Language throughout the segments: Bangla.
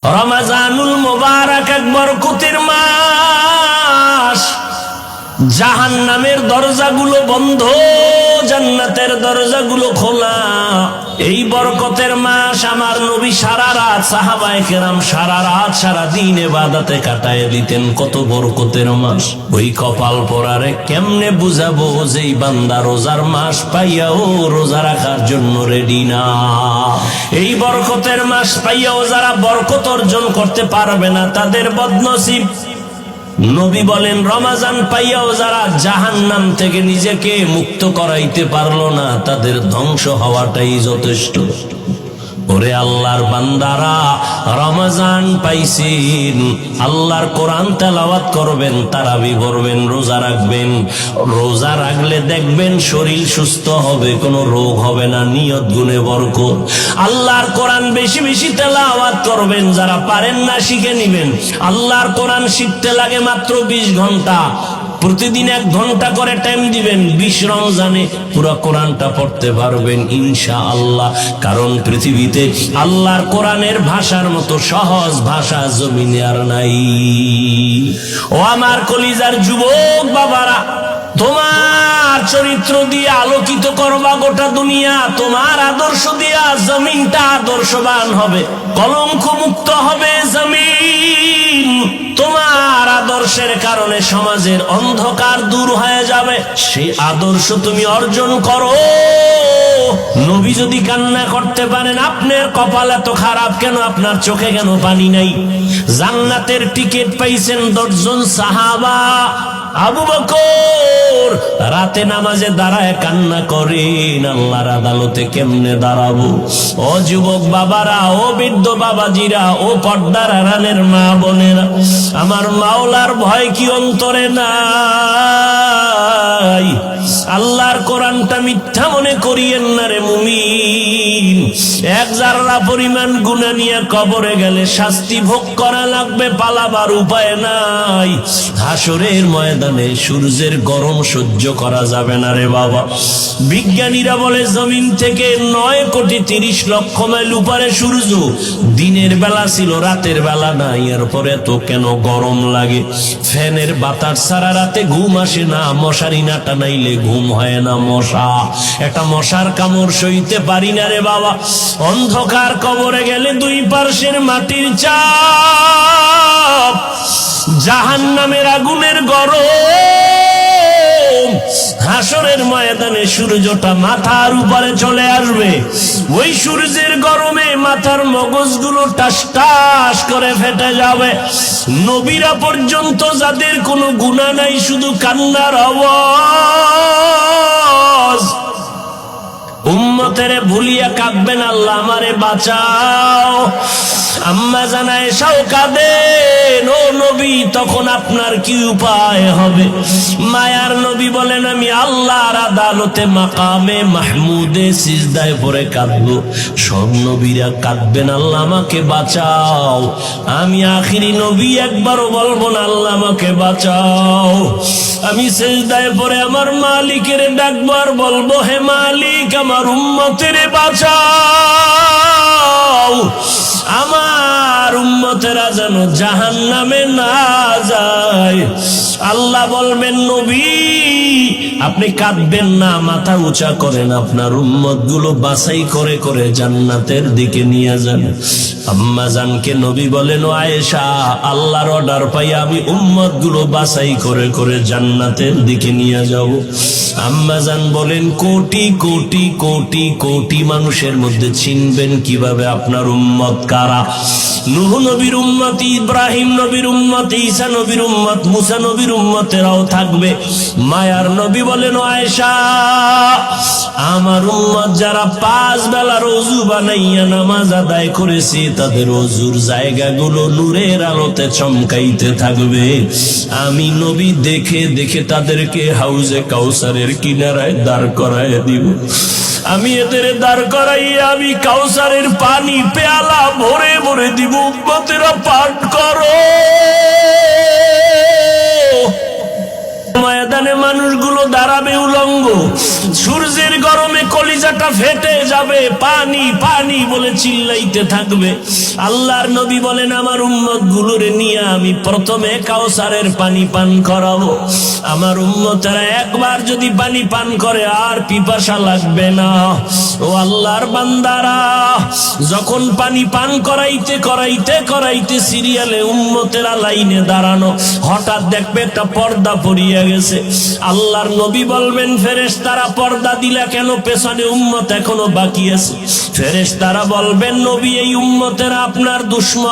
রমজানুল মুবারক এক বরকতের মাস। জাহান্নামের দরজাগুলো বন্ধ, জান্নাতের দরজাগুলো খোলা। এই বরকতের মাস আমার নবী সারা রাত, সাহাবায়ে কেরাম সারা রাত সারা দিন ইবাদতে কাটায় দিতেন। কত বরকতের মাস। ওই কপাল পরারে কেমনে বুঝাবো যে এই বান্দা রোজার মাস পাইয়াও রোজা রাখার জন্য রেডি না। এই বরকতের মাস পাইয়াও যারা বরকত অর্জন করতে পারবে না তাদের বদনসিব। নবী বলেন রমজান পাইয়াও যারা জাহান্নাম থেকে নিজেকে মুক্ত করাইতে পারলো না তাদের ধ্বংস হওয়াটাই যথেষ্ট। ওরে আল্লাহর বান্দারা, রমজান পাইছেন, আল্লাহর কোরআন তেলাওয়াত করবেন, তারাবি পড়বেন, রোজা রাখবেন। রোজা রাখলে দেখবেন শরীর সুস্থ হবে, কোনো রোগ হবে না, নিয়ত গুণে বরকত। আল্লাহর কোরআন বেশি বেশি তেলাওয়াত করবেন, যারা পারেন না শিখে নিবেন। আল্লাহর কোরআন শিখতে লাগে মাত্র 20 ঘন্টা। প্রতিদিন 1 ঘন্টা করে টাইম দিবেন, 20 রমজানে পুরো কোরআনটা পড়তে পারবেন ইনশাআল্লাহ। কারণ পৃথিবীতে আল্লাহর কোরআনের ভাষার মতো সহজ ভাষা জমিনে আর নাই। ও আমার কলিজার যুবক বাবারা, তোমার চরিত্র দিয়ে আলোকিত করবা গোটা দুনিয়া। তোমার আদর্শ দিয়া জমিনটা আদর্শবান হবে, কলঙ্ক মুক্ত হবে জমিন। তোমার আদর্শের কারণে সমাজের অন্ধকার দূর হয়ে যাবে। সেই আদর্শ তুমি অর্জন করো। নবী যদি কান্না করতে পারেন, আপনার কপাল এত খারাপ কেন? আপনার চোখে কেন পানি নাই? জান্নাতের টিকিট পাইছেন 10 জন সাহাবা। আবু বকর রাতে নামাজে দাঁড়ায় কান্না করেন, আল্লাহর আদালতে কেমনে দাঁড়াবো? ও যুবক বাবারা, ও বৃদ্ধ বাবাজিরা, ও পর্দার আড়ালের মা বোনেরা, আমার মাওলার ভয় কি অন্তরে নাই? আল্লাহর কোরআনটা মিথ্যা মনে করিয়েন না রে মুমিন। 1 জাররা পরিমাণ গুনাহ নিয়ে কবরে গেলে শাস্তি ভোগ করা লাগবে, পালাবার উপায় নাই। হাসরের ময়দানে সূর্যের গরম সহ্য করা যাবে না রে বাবা। বিজ্ঞানীরা বলে জমিন থেকে 9 কোটি 30 লক্ষ মাইল উপরে সূর্য। দিনের বেলা ছিল, রাতের বেলা নাই। এরপরে তো কেন গরম লাগে? ফ্যানের বাতাস ছাড়া রাতে ঘুম আসে না, মশারি না টানাইলে ঘুম হয় না। একটা মশার কামড় সইতে পারি না রে বাবা। অন্ধকার কবরে গেলে 2 পার্শ্বের মাটির চাপ, জাহান্নামের আগুনের গরম। হাসরের ময়দানে সূর্যটা মাথার উপরে চলে আসবে। ওই সূর্যের গরমে মাথার মগজগুলো টাস টাস করে ফেটে যাবে। নবীরা পর্যন্ত, যাদের কোনো গুনাহ নাই, শুধু কান্নার আওয়াজ। উম্মতেরে ভুলিয়া কাঁদবেন, আল্লাহ আমারে বাঁচাও। আম্মা জান আয়েশাও কাঁদেন, ও নবী তখন আপনার কি উপায় হবে? মায়ার নবী বলেন, আমি আল্লাহর আদালতে মাকামে মাহমুদে সিজদায় পড়ে কাঁদবো। সব নবীরা কাঁদবেন, আল্লাহ আমাকে বাঁচাও। আমি আখিরি নবী, একবারও বলবো না আল্লাহ আমাকে বাঁচাও। আমি সিজদায় পড়ে আমার মালিকের ডাকবো আর বলবো, হে মালিক আমার উম্মতের বাঁচাও। আমার উম্মতেরা যেন জাহান্নামে না যায়। আল্লাহ বলবেন, নবী আপনি কাঁদবেন না, মাথা উঁচা করেন, আপনার উম্মত গুলো বাছাই করে করে জান্নাতের দিকে নিয়ে যান। আম্মা জানকে নবী বলেন, ও আয়েশা, আল্লাহর অর্ডার পাই আমি উম্মত গুলো বাছাই করে করে জান্নাতের দিকে নিয়ে যাব। আম্মা জান বলেন, কোটি কোটি কোটি কোটি মানুষের মধ্যে চিনবেন কিভাবে আপনার উম্মত কারা? নূহ নবীর উম্মত, ইব্রাহিম নবীর উম্মত, ঈসা নবীর উম্মত, মুসা নবীর উম্মতেরাও থাকবে। মায়ার নবী বলেন, ও আয়েশা, আমার উম্মত যারা 5 বেলার ওযু বানাইয়া নামাজ আদায় করেছে, তাদের ওযুর জায়গাগুলো নূরের আলোতে চমকাইতে থাকবে। আমি নবী দেখে দেখে তাদেরকে হাউজে কাউসারের কিনারায় দাঁড় করায় দিব। আমি এদের দাঁড় করাইয়া আমি কাউসারের পানি পেয়ালা ভরে ভরে দিব। উম্মতেরা পাঠ করো। ময়দানে মানুষগুলো দাঁড়াবে উলঙ্গ, সূর্যের গরমে কলিজাটা ফেটে যাবে, পানি পানি বলে চিল্লাইতে থাকবে। আল্লাহর নবী বলেন, আমার উম্মত গুলোরে নিয়ে আমি প্রথমে কাউসারের পানি পান করাবো। আমার উম্মতেরা একবার যদি পানি পান করে আর পিপাসা লাগবে না। ও আল্লাহর বান্দারা, যখন পানি পান করাইতে করাইতে করাইতে সিরিয়ালে উম্মতেরা লাইনে দাঁড়ানো, হঠাৎ দেখবে একটা পর্দা পড়িয়া গেছে। আল্লাহর নবী বলবেন, ফেরেশতারা পর্দা দিলা কেন? পেছনে উম্মত এখনো বাকি আছে। ফেরেশতারা বলবেন, নবী, এই উম্মতেরা আপনার দুশমন।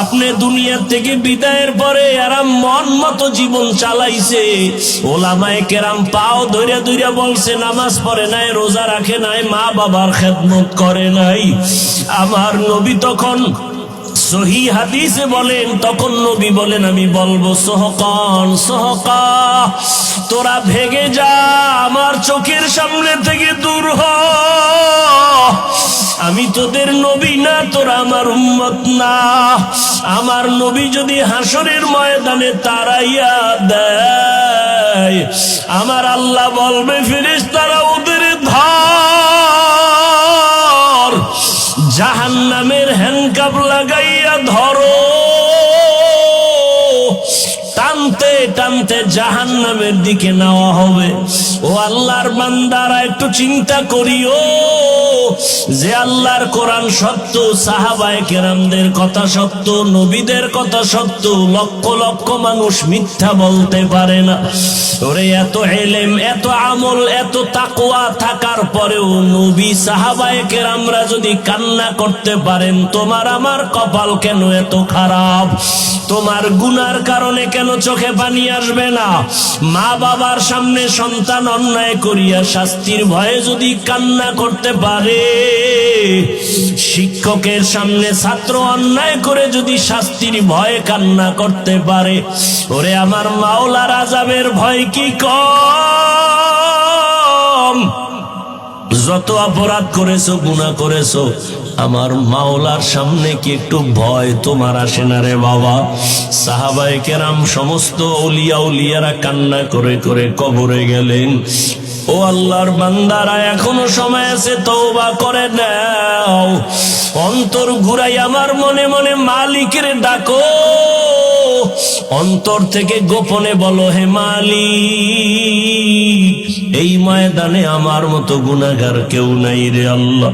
আপনি দুনিয়া থেকে বিদায়ের পরে এরা মন মতো জীবন চালাইছে। ওলামায়ে কেরাম পাও ধইরা ধইরা বলছে, নামাজ পড়ে নাই, রোজা রাখে নাই, মা বাবার খেদমত করে নাই। আমার নবী তখন সহি হাদিসে বলেন, তখন নবী বলেন, আমি বলবো, সোহকান সোহকা, তোরা ভেগে যা, আমার চোখের সামনে থেকে দূর হ। আমি তোদের নবী না, তোরা আমার উম্মত না। আমার নবী যদি হাসরের ময়দানে তাড়াইয়া দেয়, আমার আল্লাহ বলবে, ফেরেশতারা ওদের ধর, জাহান্নামের হ্যান্ডকাপ লাগাইয়া ধরো। টানতে টানতে জাহান্নামের দিকে নেওয়া হবে। ও আল্লাহর বান্দারা, একটু চিন্তা করিও যে আল্লাহর কোরআন সত্য, সাহাবায়ে কেরামদের কথা সত্য, নবীদের কথা সত্য, লক্ষ লক্ষ মানুষ মিথ্যা বলতে পারে না। ওরে এত ইলম, এত আমল, এত তাকওয়া থাকার পরেও নবী সাহাবায়ে কেরামরা যদি কান্না করতে পারেন, তোমার আমার কপাল কেন এত খারাপ? তোমার গুনার কারণে কেন চোখে পানি আসবে না? মা বাবার সামনে সন্তান অন্যায় করিয়া শাস্তির ভয়ে যদি কান্না করতে পারে, শিক্ষকের সামনে ছাত্র অন্যায় করে যদি শাস্তির ভয়ে কান্না করতে পারে, ওরে আমার মাওলার আযাবের ভয় কি কম? যত অপরাধ করেছো, গুনাহ করেছো, আমার মাওলার সামনে কি একটু ভয় তোমার আসে না রে বাবা? সাহাবায়ে কেরাম সমস্ত আউলিয়া উলিয়ারা কান্না করে করে কবরে গেলেন। ও আল্লাহর বান্দারা, এখনো সময় আছে, তওবা করে নাও। অন্তর ঘুরাই আমার মনে মনে মালিকের ডাকো, অন্তর থেকে গোপনে বলো, হে মালিক, এই ময়দানে আমার মতো গুনাহগার কেউ নাই রে আল্লাহ।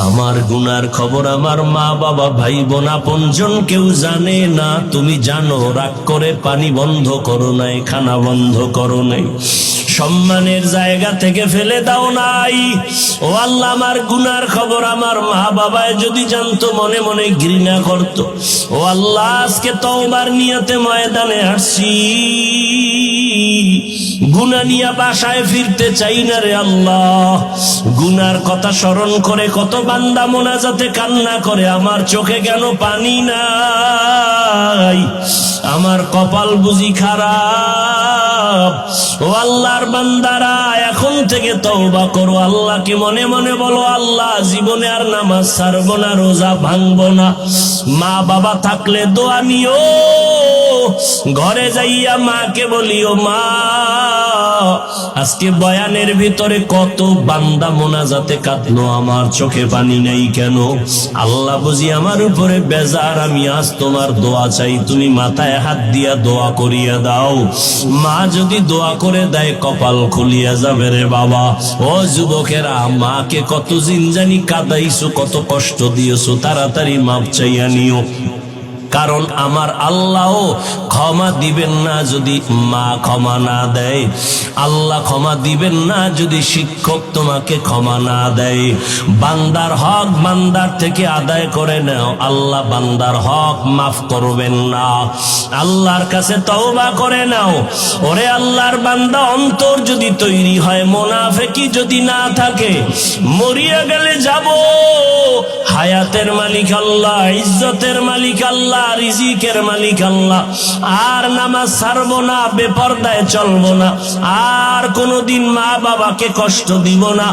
আমার গুনার খবর আমার মা বাবা ভাই বোন আপনজন কেউ জানে না। তুমি জানো, রাগ করে পানি বন্ধ করো নাই, খানা বন্ধ করো নাই, সম্মানের জায়গা থেকে ফেলে দাও নাই। ও আল্লাহ, আমার গুনার খবর আমার মা বাবায় যদি জানতো, মনে মনে ঘৃণা করত। ও আল্লাহ, আজকে তওবার নিয়তে ময়দানে আসছি, গুনাহ নিয়ে বাসায় ফিরতে চাই না রে আল্লাহ। গুনার কথা স্মরণ করে কত বান্দা মোনাজাতে কান্না করে, আমার চোখে কেন পানি নাই? আমার কপাল বুঝি খারাপ? ও আল্লাহর বান্দারা, এখন থেকে তওবা করো, আল্লাহকে মনে মনে বলো, আল্লাহ, জীবনে আর নামাজ ছাড়বো না, রোজা ভাঙবো না। মা বাবা থাকলে দোয়া নিও, ঘরে যাইয়া মাকে বলিও, মা, আজকে বয়ানের ভিতরে কত বান্দা মোনাজাতে কাঁদলো, আমার চোখে পানি নাই কেন? আল্লাহ বুঝি আমার উপরে বেজার, আমি আজ তোমার দোয়া চাই, তুমি মাথায় হাত দিয়া দোয়া করিয়া দাও। মা যদি দোয়া করে দেয়, কপাল খুলিয়া যাবে রে বাবা। ও যুবকেরা, মাকে কত জিনজানি কাঁদাইছো, কত কষ্ট দিয়েছো, তাড়াতাড়ি মাপ চাইয়া নিও। কারণ আমার আল্লাহও ক্ষমা দিবেন না যদি মা ক্ষমা না দেয়। আল্লাহ ক্ষমা দিবেন না যদি শিক্ষক তোমাকে ক্ষমা না দেয়। বান্দার হক বান্দার থেকে আদায় করে নাও, আল্লাহ বান্দার হক মাফ করবেন না। আল্লাহর কাছে তওবা করে নাও। ওরে আল্লাহর বান্দা, অন্তর যদি তৈরি হয়, মুনাফিকি যদি না থাকে, মরিয়া গেলে যাব, হায়াতের মালিক আল্লাহ, ইজ্জতের মালিক আল্লাহ, আল্লাহ, রিজিকের মালিক আল্লাহ। আর নামাজ ছাড়বো না, বেপরদায় চলবো না, আর কোনোদিন মা বাবাকে কষ্ট দিব না,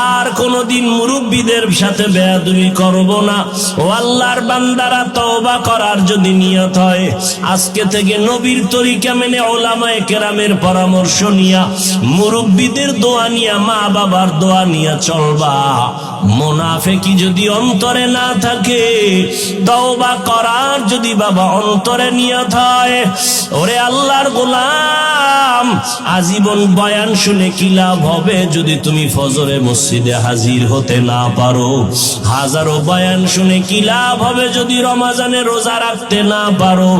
আর কোনোদিন মুরব্বীদের সাথে বেয়াদবি করব না। ও আল্লাহর বান্দারা, তওবা করার যদি নিয়ত হয়, আজকে থেকে নবীর তরিকা মেনে উলামায়ে কেরামের পরামর্শ নিয়া, মুরব্বীদের দোয়া নিয়া, মা বাবার দোয়া নিয়া চলবা। মুনাফিকি যদি অন্তরে না থাকে, তওবা করার যদি বাবা অন্তরে নিয়ত হয়, ওরে আল্লাহর গোলাম, আজীবন বয়ান শুনে কি লাভ হবে যদি তুমি ফজরে মসজিদে হাজির হতে না পারো? হাজারো বয়ান শুনে কি লাভ হবে যদি রমজানে রোজা রাখতে না পারো?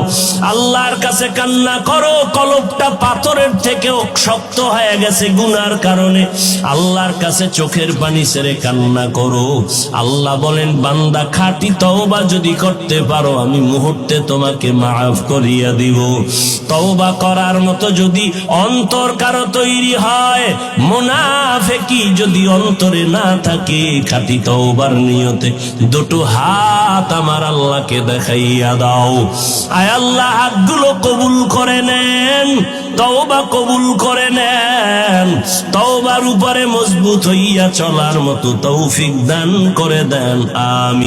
আল্লাহর কাছে কান্না করো, কলবটা পাথরের থেকেও শক্ত হয়ে গেছে গুনার কারণে। আল্লাহর কাছে চোখের পানি ছেড়ে কান্না করো। আল্লাহ বলেন, বান্দা খাঁটি তওবা যদি করতে পারো, আমি মুহূর্তে তোমাকে মাফ করিয়া দিব। তওবা করার মতো যদি অন্তর কারো তৈরি হয়, মুনাফিকি যদি অন্তরে না থাকে, খাঁটি তওবার নিয়তে দুটো হাত আমার আল্লাহকে দেখাইয়া দাও। আয় আল্লাহ, হাতগুলো কবুল করে নেন, তওবা কবুল করে নেন, তওবার উপরে মজবুত হইয়া চলার মতো তৌফিক দান করে দেন। আমিন।